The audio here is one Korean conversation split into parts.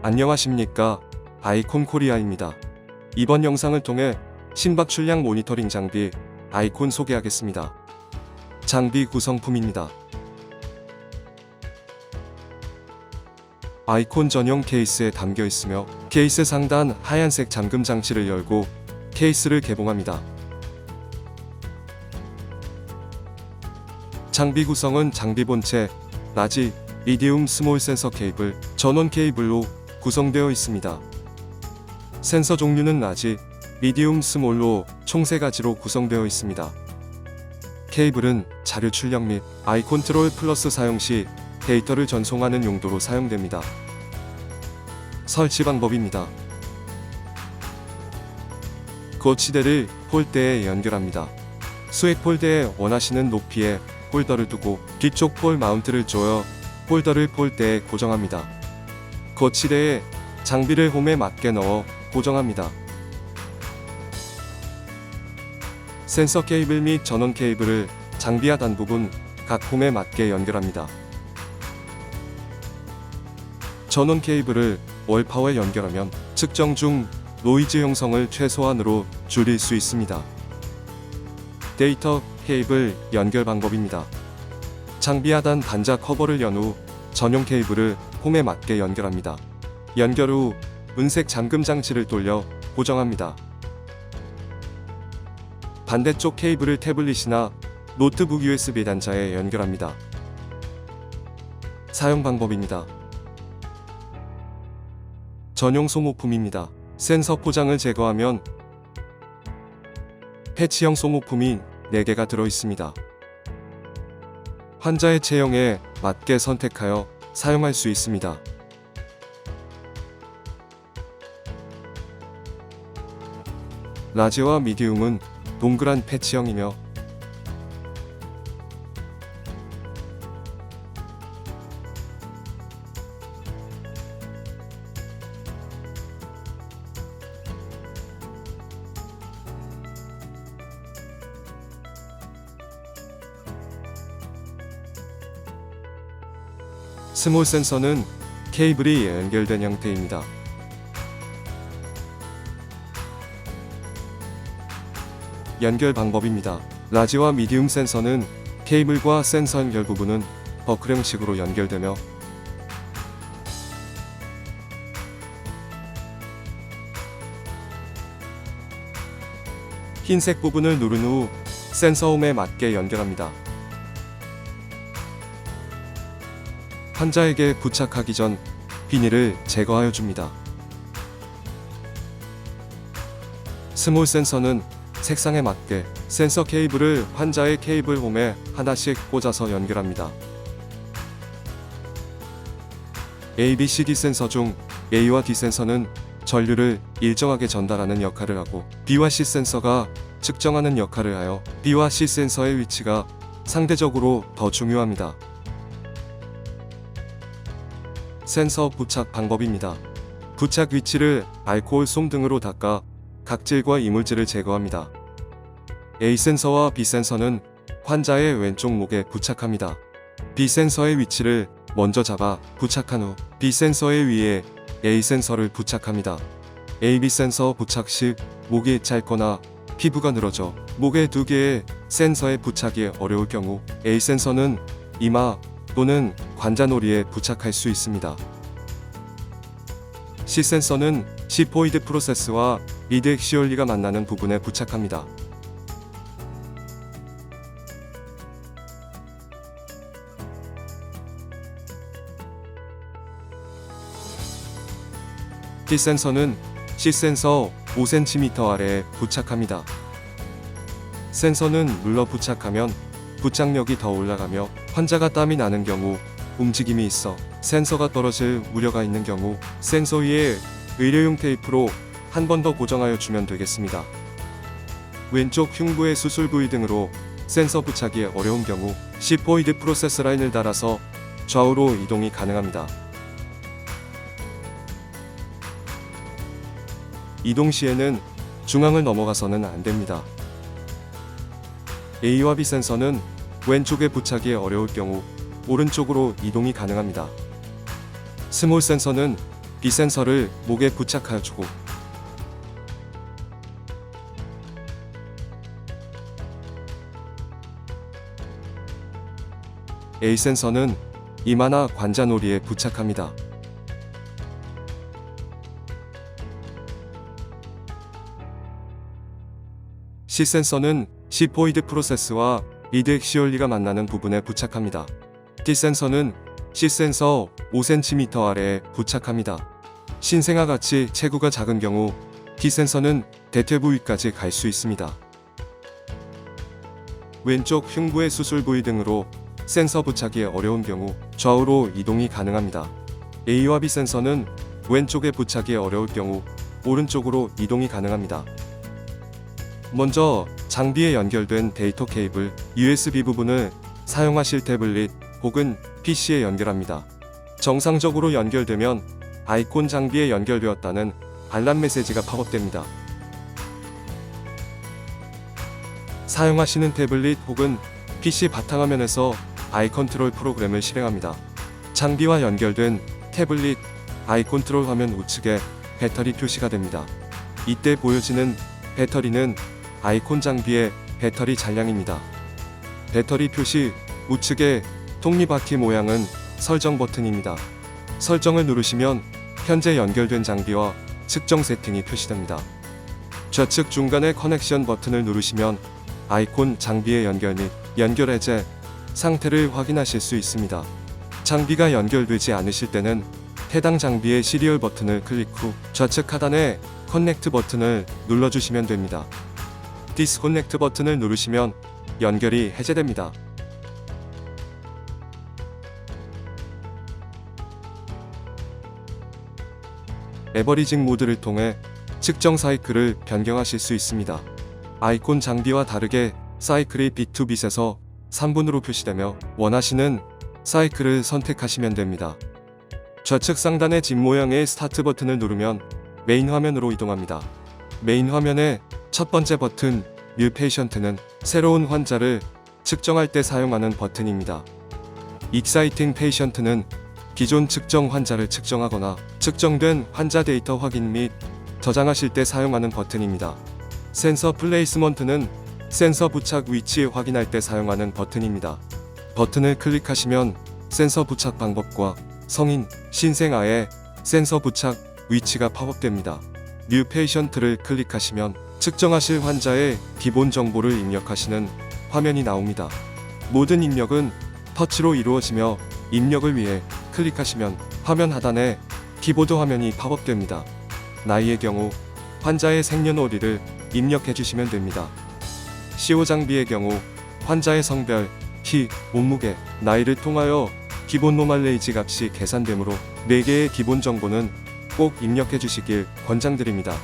안녕하십니까, 아이콘 코리아입니다. 이번 영상을 통해 심박 출력 모니터링 장비 아이콘 소개하겠습니다. 장비 구성품입니다. 아이콘 전용 케이스에 담겨 있으며 케이스 상단 하얀색 잠금 장치를 열고 케이스를 개봉합니다. 장비 구성은 장비 본체, 라지, 미디움, 스몰 센서 케이블, 전원 케이블로 구성되어 있습니다. 센서 종류는 라지, 미디움, 스몰로 총 3가지로 구성되어 있습니다. 케이블은 자료 출력 및 아이콘트롤 플러스 사용 시 데이터를 전송하는 용도로 사용됩니다. 설치 방법입니다. 거치대를 폴대에 연결합니다. 수액 폴대에 원하시는 높이의 홀더를 두고 뒤쪽 폴 마운트를 조여 홀더를 폴대에 고정합니다. 거치대에 장비를 홈에 맞게 넣어 고정합니다. 센서 케이블 및 전원 케이블을 장비 하단 부분 각 홈에 맞게 연결합니다. 전원 케이블을 월파워에 연결하면 측정 중 노이즈 형성을 최소한으로 줄일 수 있습니다. 데이터 케이블 연결 방법입니다. 장비 하단 단자 커버를 연 후 전용 케이블을 홈에 맞게 연결합니다. 연결 후 은색 잠금 장치를 돌려 고정합니다. 반대쪽 케이블을 태블릿이나 노트북 USB 단자에 연결합니다. 사용 방법입니다. 전용 소모품입니다. 센서 포장을 제거하면 패치형 소모품이 4개가 들어있습니다. 환자의 체형에 맞게 선택하여 사용할 수 있습니다. 라지와 미디움은 동그란 패치형이며 스몰 센서는 케이블이 연결된 형태입니다. 연결 방법입니다. 라지와 미디움 센서는 케이블과 센서 연결 부분은 버클 형식으로 연결되며 흰색 부분을 누른 후 센서 홈에 맞게 연결합니다. 환자에게 부착하기 전 비닐을 제거하여 줍니다. 스몰 센서는 색상에 맞게 센서 케이블을 환자의 케이블 홈에 하나씩 꽂아서 연결합니다. A, B, C, D 센서 중 A와 D 센서는 전류를 일정하게 전달하는 역할을 하고 B와 C 센서가 측정하는 역할을 하여 B와 C 센서의 위치가 상대적으로 더 중요합니다. 센서 부착 방법입니다. 부착 위치를 알코올 솜 등으로 닦아 각질과 이물질을 제거합니다. A 센서와 B 센서는 환자의 왼쪽 목에 부착합니다. B 센서의 위치를 먼저 잡아 부착한 후 B 센서의 위에 A 센서를 부착합니다. A, B 센서 부착 시 목이 짧거나 피부가 늘어져 목에 2개의 센서에 부착이 어려울 경우 A 센서는 이마 또는 관자놀이에 부착할 수 있습니다. C 센서는 시포이드 프로세스와 미드 액시올리가 만나는 부분에 부착합니다. D 센서는 C 센서 5cm 아래에 부착합니다. 센서는 눌러 부착하면 부착력이 더 올라가며 환자가 땀이 나는 경우 움직임이 있어 센서가 떨어질 우려가 있는 경우 센서 위에 의료용 테이프로 한 번 더 고정하여 주면 되겠습니다. 왼쪽 흉부의 수술 부위 등으로 센서 부착이 어려운 경우 시포이드 프로세스 라인을 달아서 좌우로 이동이 가능합니다. 이동 시에는 중앙을 넘어가서는 안 됩니다. A와 B 센서는 왼쪽에 부착이 어려울 경우 오른쪽으로 이동이 가능합니다. 스몰 센서는 B 센서를 목에 부착하여주고 A 센서는 이마나 관자놀이에 부착합니다. C 센서는 시포이드 프로세스와 리드 액시얼리가 만나는 부분에 부착합니다. D 센서는 C 센서 5cm 아래에 부착합니다. 신생아 같이 체구가 작은 경우 D 센서는 대퇴 부위까지 갈 수 있습니다. 왼쪽 흉부의 수술 부위 등으로 센서 부착이 어려운 경우 좌우로 이동이 가능합니다. A와 B 센서는 왼쪽에 부착이 어려울 경우 오른쪽으로 이동이 가능합니다. 먼저 장비에 연결된 데이터 케이블 USB 부분을 사용하실 태블릿 혹은 PC에 연결합니다. 정상적으로 연결되면 아이콘 장비에 연결되었다는 알람 메시지가 팝업됩니다. 사용하시는 태블릿 혹은 PC 바탕화면에서 아이 컨트롤 프로그램을 실행합니다. 장비와 연결된 태블릿 아이 컨트롤 화면 우측에 배터리 표시가 됩니다. 이때 보여지는 배터리는 아이콘 장비의 배터리 잔량입니다. 배터리 표시 우측의 톱니바퀴 모양은 설정 버튼입니다. 설정을 누르시면 현재 연결된 장비와 측정 세팅이 표시됩니다. 좌측 중간의 커넥션 버튼을 누르시면 아이콘 장비의 연결 및 연결 해제 상태를 확인하실 수 있습니다. 장비가 연결되지 않으실 때는 해당 장비의 시리얼 버튼을 클릭 후 좌측 하단의 커넥트 버튼을 눌러주시면 됩니다. 디스커넥트 버튼을 누르시면 연결이 해제됩니다. 에버리징 모드를 통해 측정 사이클을 변경하실 수 있습니다. 아이콘 장비와 다르게 사이클이 비투빗에서 3분으로 표시되며 원하시는 사이클을 선택하시면 됩니다. 좌측 상단의 집 모양의 스타트 버튼을 누르면 메인 화면으로 이동합니다. 메인 화면의 첫 번째 버튼 뉴 페이션트는 새로운 환자를 측정할 때 사용하는 버튼입니다. 익사이팅 페이션트는 기존 측정 환자를 측정하거나 측정된 환자 데이터 확인 및 저장하실 때 사용하는 버튼입니다. 센서 플레이스먼트는 센서 부착 위치 확인할 때 사용하는 버튼입니다. 버튼을 클릭하시면 센서 부착 방법과 성인, 신생아의 센서 부착 위치가 팝업됩니다. 뉴 페이션트를 클릭하시면 측정하실 환자의 기본 정보를 입력하시는 화면이 나옵니다. 모든 입력은 터치로 이루어지며 입력을 위해 클릭하시면 화면 하단에 키보드 화면이 팝업됩니다. 나이의 경우 환자의 생년월일을 입력해 주시면 됩니다. CO 장비의 경우 환자의 성별, 키, 몸무게, 나이를 통하여 기본 노멀레이지 값이 계산되므로 4개의 기본 정보는 꼭 입력해 주시길 권장드립니다.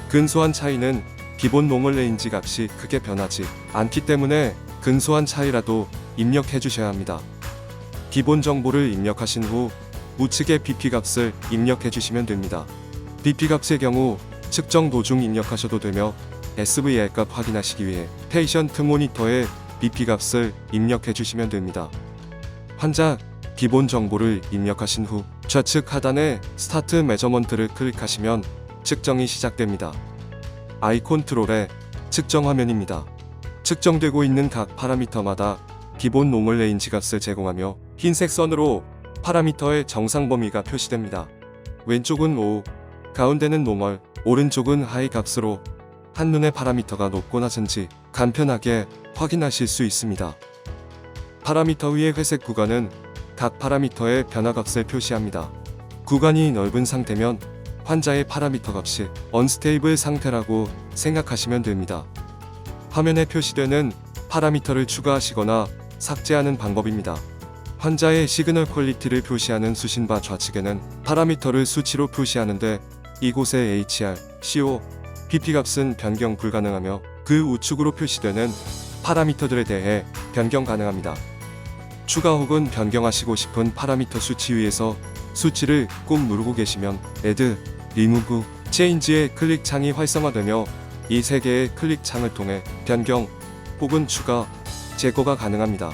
근소한 차이는 기본 노멀레인지 값이 크게 변하지 않기 때문에 근소한 차이라도 입력해 주셔야 합니다. 기본 정보를 입력하신 후 우측의 BP 값을 입력해 주시면 됩니다. BP 값의 경우 측정 도중 입력하셔도 되며 SVR 값 확인하시기 위해 페이션트 모니터에 BP 값을 입력해 주시면 됩니다. 환자 기본 정보를 입력하신 후 좌측 하단의 스타트 메저먼트를 클릭하시면 측정이 시작됩니다. 아이 컨트롤의 측정 화면입니다. 측정되고 있는 각 파라미터마다 기본 노멀 레인지 값을 제공하며 흰색 선으로 파라미터의 정상 범위가 표시됩니다. 왼쪽은 로우, 가운데는 노멀, 오른쪽은 하이 값으로 한눈에 파라미터가 높고 낮은지 간편하게 확인하실 수 있습니다. 파라미터 위의 회색 구간은 각 파라미터의 변화 값을 표시합니다. 구간이 넓은 상태면 환자의 파라미터 값이 언스테이블 상태라고 생각하시면 됩니다. 화면에 표시되는 파라미터를 추가하시거나 삭제하는 방법입니다. 환자의 시그널 퀄리티를 표시하는 수신바 좌측에는 파라미터를 수치로 표시하는데 이곳의 HR, CO, BP 값은 변경 불가능하며 그 우측으로 표시되는 파라미터들에 대해 변경 가능합니다. 추가 혹은 변경하시고 싶은 파라미터 수치 위에서 수치를 꾹 누르고 계시면 Add, Remove, Change의 클릭 창이 활성화되며 이 세 개의 클릭 창을 통해 변경 혹은 추가, 제거가 가능합니다.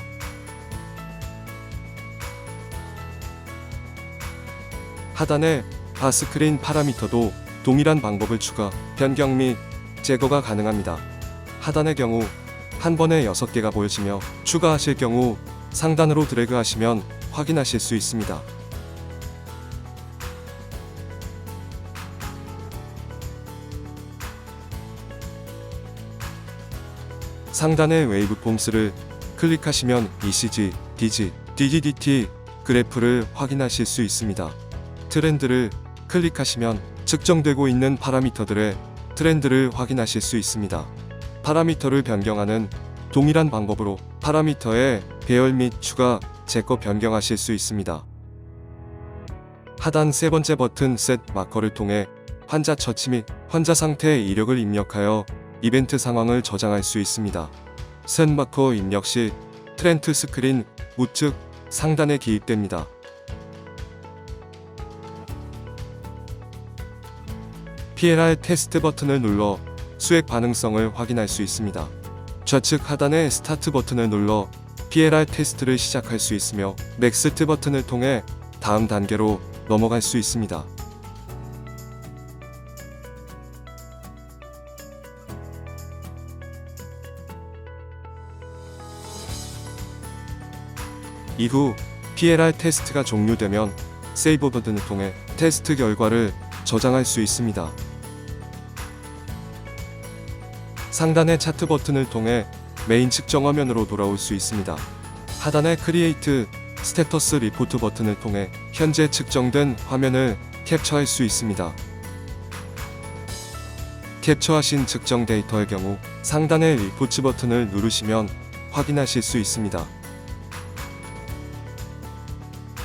하단의 하스크린 파라미터도 동일한 방법을 추가, 변경 및 제거가 가능합니다. 하단의 경우 한 번에 6개가 보여지며 추가하실 경우 상단으로 드래그 하시면 확인하실 수 있습니다. 상단의 웨이브폼스를 클릭하시면 ECG, DG, DDDT 그래프를 확인하실 수 있습니다. 트렌드를 클릭하시면 측정되고 있는 파라미터들의 트렌드를 확인하실 수 있습니다. 파라미터를 변경하는 동일한 방법으로 파라미터의 배열 및 추가, 제거 변경하실 수 있습니다. 하단 세 번째 버튼 셋 마커를 통해 환자 처치 및 환자 상태의 이력을 입력하여 이벤트 상황을 저장할 수 있습니다. 셋 마커 입력 시 트렌드 스크린 우측 상단에 기입됩니다. PLR 테스트 버튼을 눌러 수액 반응성을 확인할 수 있습니다. 좌측 하단의 스타트 버튼을 눌러 PLR 테스트를 시작할 수 있으며 넥스트 버튼을 통해 다음 단계로 넘어갈 수 있습니다. 이후 PLR 테스트가 종료되면 세이브 버튼을 통해 테스트 결과를 저장할 수 있습니다. 상단의 차트 버튼을 통해 메인 측정 화면으로 돌아올 수 있습니다. 하단의 크리에이트 스테터스 리포트 버튼을 통해 현재 측정된 화면을 캡처할 수 있습니다. 캡처하신 측정 데이터의 경우 상단의 리포트 버튼을 누르시면 확인하실 수 있습니다.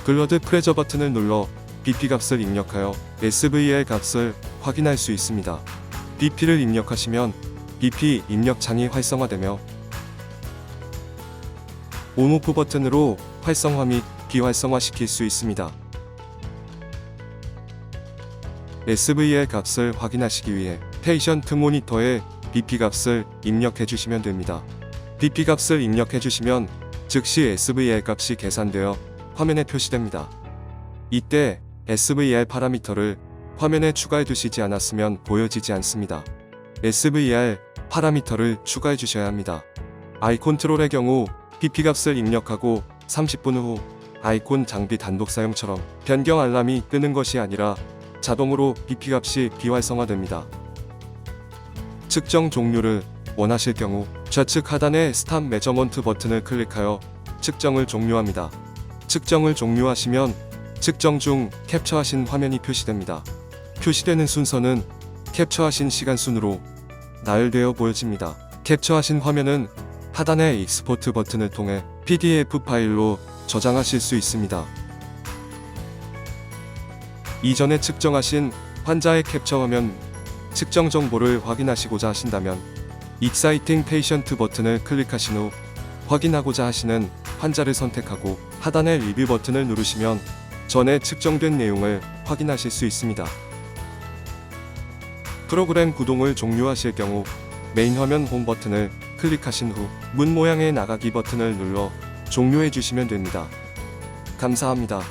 블러드 프레저 버튼을 눌러 BP 값을 입력하여 SVR 값을 확인할 수 있습니다. BP를 입력하시면 BP 입력창이 활성화되며 온오프 버튼으로 활성화 및 비활성화 시킬 수 있습니다. SVR 값을 확인하시기 위해 페이션트 모니터에 BP 값을 입력해 주시면 됩니다. BP 값을 입력해 주시면 즉시 SVR 값이 계산되어 화면에 표시됩니다. 이때 SVR 파라미터를 화면에 추가해 두시지 않았으면 보여지지 않습니다. SVR 파라미터를 추가해 주셔야 합니다. 아이 컨트롤의 경우 BP 값을 입력하고 30분 후 아이콘 장비 단독 사용처럼 변경 알람이 뜨는 것이 아니라 자동으로 BP 값이 비활성화됩니다. 측정 종료를 원하실 경우 좌측 하단의 스탑 메저먼트 버튼을 클릭하여 측정을 종료합니다. 측정을 종료하시면 측정 중 캡처하신 화면이 표시됩니다. 표시되는 순서는 캡처하신 시간 순으로 나열되어 보여집니다. 캡처하신 화면은 하단의 익스포트 버튼을 통해 PDF 파일로 저장하실 수 있습니다. 이전에 측정하신 환자의 캡처 화면 측정 정보를 확인하시고자 하신다면 Exciting Patient 버튼을 클릭하신 후 확인하고자 하시는 환자를 선택하고 하단의 리뷰 버튼을 누르시면 전에 측정된 내용을 확인하실 수 있습니다. 프로그램 구동을 종료하실 경우 메인 화면 홈 버튼을 클릭하신 후 문 모양의 나가기 버튼을 눌러 종료해 주시면 됩니다. 감사합니다.